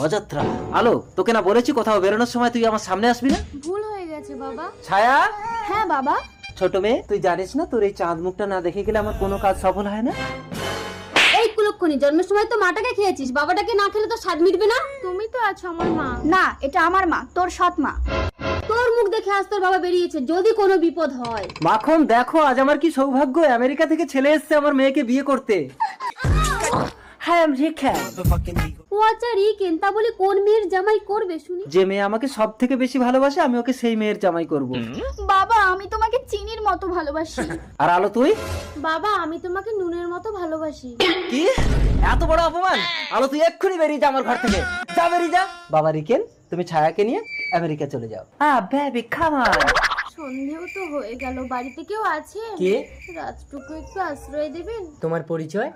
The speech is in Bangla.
অযত্রা। আলো, তোকে না বলেছি কোথাও বেরোনোর সময় তুই আমার সামনে আসবি না? ভুল হয়ে গেছে বাবা। ছায়া, হ্যাঁ বাবা। ছোট মেয়ে, তুই জানিস না তোর এই চাঁদ মুখটা না দেখে গেলে আমার কোনো কাজ সফল হয় না। এই কুলক্ষণী, জন্মের সময় তো মাটাকে খেয়েছিস, বাবাটাকে না খেলে তো স্বাদ মিটবে না। তুমি তো আছো আমার মা। না, এটা আমার মা, তোর সৎ মা। তোর মুখ দেখে আজ তোর বাবা বেরিয়েছে, যদি কোনো বিপদ হয়। মাখন, দেখো আজ আমার কি সৌভাগ্য, আমেরিকা থেকে ছেলে এসেছে আমার মেয়েকে বিয়ে করতে। হ্যাঁ, আমি রেখা। ও আচ্ছা, রিকেন, তা বলি কোন মেয়ের জামাই করবে শুনি? যে মেয়ে আমাকে সব থেকে বেশি ভালোবাসে আমি ওকে সেই মেয়ের জামাই করব। বাবা, আমি তোমাকে চিনির মতো ভালোবাসি। আর আলো তুই? বাবা, আমি তোমাকে নুনের মতো ভালোবাসি। কি এত বড় অপমান! আলো তুই এক্ষুনি বেরিয়ে যা আমার ঘর থেকে, যা বেরিয়ে যা। বাবা রিকেন, তুমি ছায়াকে নিয়ে আমেরিকা চলে যাও। Baby come on. সন্ধেও তো হয়ে গেল, বাড়িতে কেউ আছে? কে? রাতটুকু একটু আশ্রয় দেবেন? তোমার পরিচয়?